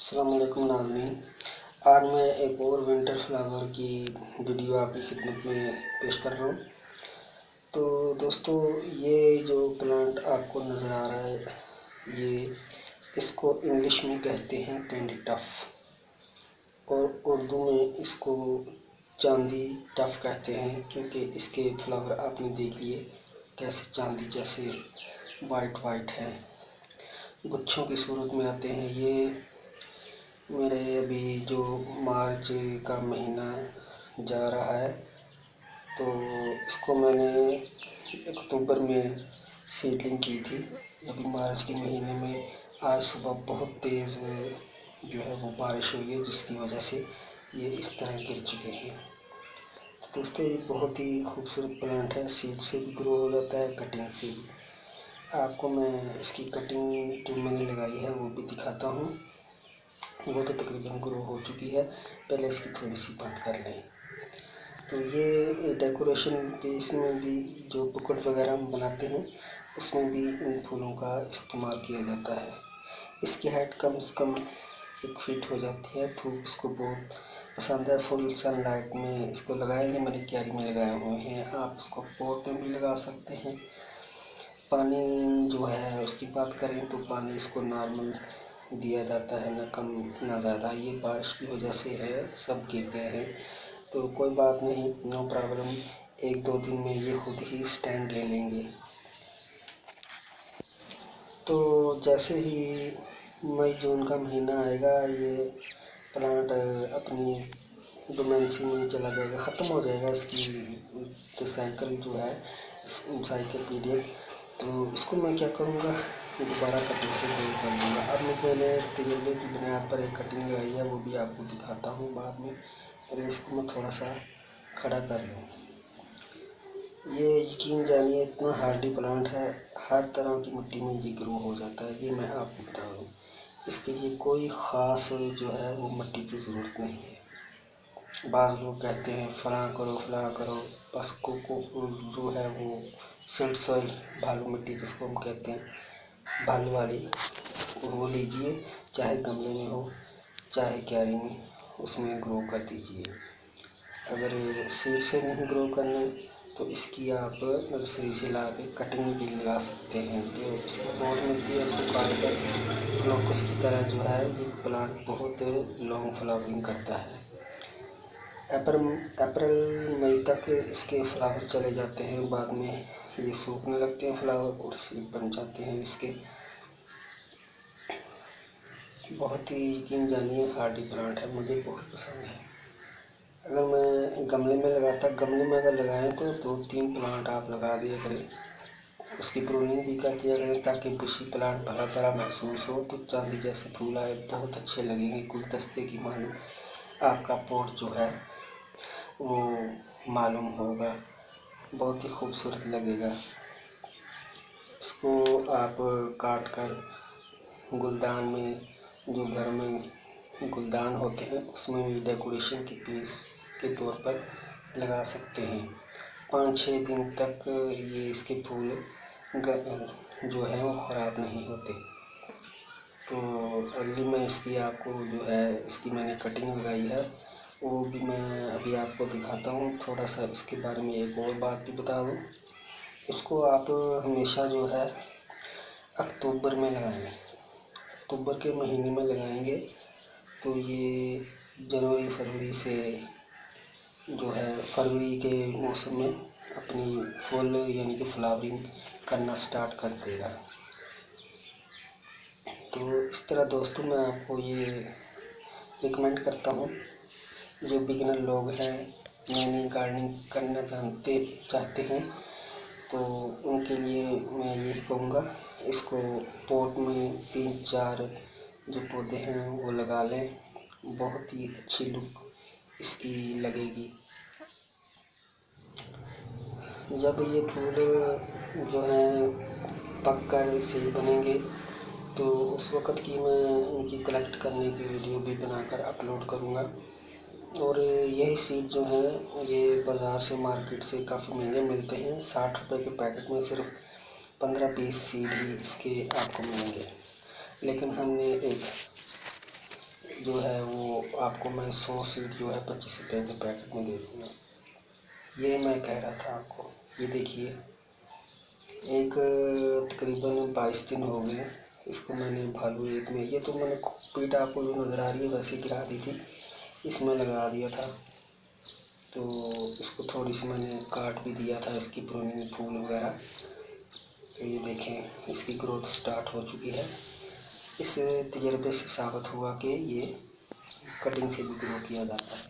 अस्सलाम वालेकुम नाज़रीन। आज मैं एक और विंटर फ्लावर की वीडियो आपकी खिदमत में पेश कर रहा हूँ। तो दोस्तों, ये जो प्लांट आपको नज़र आ रहा है, ये इसको इंग्लिश में कहते हैं कैंडी टफ और उर्दू में इसको चांदी टफ कहते हैं, क्योंकि इसके फ्लावर आपने देख लिए कैसे चांदी जैसे वाइट है, गुच्छों की सूरत में आते हैं। ये मेरे अभी जो मार्च का महीना जा रहा है, तो इसको मैंने अक्टूबर में सीडलिंग की थी। अभी मार्च के महीने में आज सुबह बहुत तेज़ जो है वो बारिश हुई है, जिसकी वजह से ये इस तरह गिर चुके हैं। तो दोस्तों, ये बहुत ही खूबसूरत प्लांट है, सीड से भी ग्रो हो जाता है, कटिंग से भी। आपको मैं इसकी कटिंग जो मैंने लगाई है वो भी दिखाता हूँ। वो तो तकरीबन ग्रो हो चुकी है, पहले इसकी थोड़ी सी बात कर लें। तो ये डेकोरेशन पीस में भी जो बुकेट वगैरह हम बनाते हैं, उसमें भी इन फूलों का इस्तेमाल किया जाता है। इसकी हाइट कम से कम 1 फीट हो जाती है। धूप इसको बहुत पसंद है। फुल सनलाइट में इसको लगाएंगे, मैंने क्यारी में लगाए हुए हैं। आप इसको पॉट में भी लगा सकते हैं। पानी जो है उसकी बात करें तो पानी इसको नॉर्मल दिया जाता है, ना कम ना ज़्यादा। ये बारिश की वजह से है, सब गिर गए हैं, तो कोई बात नहीं, नो प्रॉब्लम। 1-2 दिन में ये खुद ही स्टैंड ले लेंगे। तो जैसे ही मई जून का महीना आएगा, ये प्लांट अपनी डोमेंसी में चला जाएगा, ख़त्म हो जाएगा इसकी तो साइकिल जो है, साइकिल पीरियड। तो इसको मैं क्या करूँगा, दोबारा कटिंग से ग्रो कर लूँगा। अब मैंने तजर्बे की बुनियाद पर एक कटिंग लगाई है, वो भी आपको दिखाता हूँ बाद में। पहले इसको मैं थोड़ा सा खड़ा कर लूँ। ये यकीन जानिए इतना हार्डी प्लांट है, हर तरह की मिट्टी में ये ग्रो हो जाता है, ये मैं आपको बता दूँ। इसके लिए कोई ख़ास जो है वो मिट्टी की ज़रूरत नहीं है। बाज़ लोग कहते हैं फलां करो, बस को जो है वो सिल्ट सॉइल, बालू मिट्टी जिसको हम कहते हैं, बालू वाली, वो लीजिए, चाहे गमले में हो चाहे क्यारी में, उसमें ग्रो कर दीजिए। अगर सीड से नहीं ग्रो करना तो इसकी आप नर्सरी से ला के कटिंग भी लगा सकते हैं। जो इसकी पॉट मिलती है उसको काट कर क्लोकस की तरह जो है ये प्लांट बहुत लॉन्ग फ्लावरिंग करता है। अप्रैल मई तक इसके फ्लावर चले जाते हैं, बाद में ये सूखने लगते हैं फ्लावर और सीड बन जाते हैं इसके। बहुत ही यकीन जानिए हार्डी प्लांट है, मुझे बहुत पसंद है। अगर मैं गमले में लगाता, गमले में अगर लगाएं तो 2-3 प्लांट आप लगा दिया करें, उसकी प्रूनिंग भी कर दिया करें, ताकि बुशी प्लांट भरा भरा महसूस हो, तो चांदी जैसे फूल आए बहुत अच्छे लगेंगे। गुलदस्ते की मालूम आपका पॉट जो है वो मालूम होगा, बहुत ही खूबसूरत लगेगा। इसको आप काट कर गुलदान में, जो घर में गुलदान होते हैं, उसमें भी डेकोरेशन की पीस के तौर पर लगा सकते हैं। 5-6 दिन तक ये इसके फूल जो है वो ख़राब नहीं होते। तो अगली मैं इसकी आपको जो है इसकी मैंने कटिंग लगाई है, वो भी मैं अभी आपको दिखाता हूँ। थोड़ा सा इसके बारे में एक और बात भी बता दूँ, इसको आप हमेशा जो है अक्टूबर में लगाएं। अक्टूबर के महीने में लगाएंगे तो ये जनवरी फरवरी से जो है फरवरी के मौसम में अपनी फूल यानी कि फ्लावरिंग करना स्टार्ट कर देगा। तो इस तरह दोस्तों मैं आपको ये रिकमेंड करता हूँ, जो बिगिनर लोग हैं, नई गार्डनिंग करना चाहते हैं, तो उनके लिए मैं यही कहूँगा, इसको पॉट में 3-4 जो पौधे हैं वो लगा लें, बहुत ही अच्छी लुक इसकी लगेगी। जब ये फूल जो हैं पक कर से बनेंगे तो उस वक़्त की मैं इनकी कलेक्ट करने की वीडियो भी बनाकर अपलोड करूँगा। और यही सीड जो है ये बाज़ार से, मार्केट से काफ़ी महंगे मिलते हैं। 60 रुपये के पैकेट में सिर्फ 15-20 सीड ही इसके आपको मिलेंगे। लेकिन हमने जो है वो आपको मैं 100 सीड जो है 25 रुपये के पैकेट में दे दूँगा। ये मैं कह रहा था आपको। ये देखिए, एक तकरीबन 22 दिन हो गए इसको मैंने भालू एक में, ये तो मैंने पीठ आपको जो नज़र आ रही है वैसे गिरा दी थी, इसमें लगा दिया था। तो इसको थोड़ी सी मैंने काट भी दिया था, इसकी प्रूनिंग फूल वगैरह। तो ये देखें इसकी ग्रोथ स्टार्ट हो चुकी है। इस तजर्बे से साबित हुआ कि ये कटिंग से भी ग्रो किया जाता है।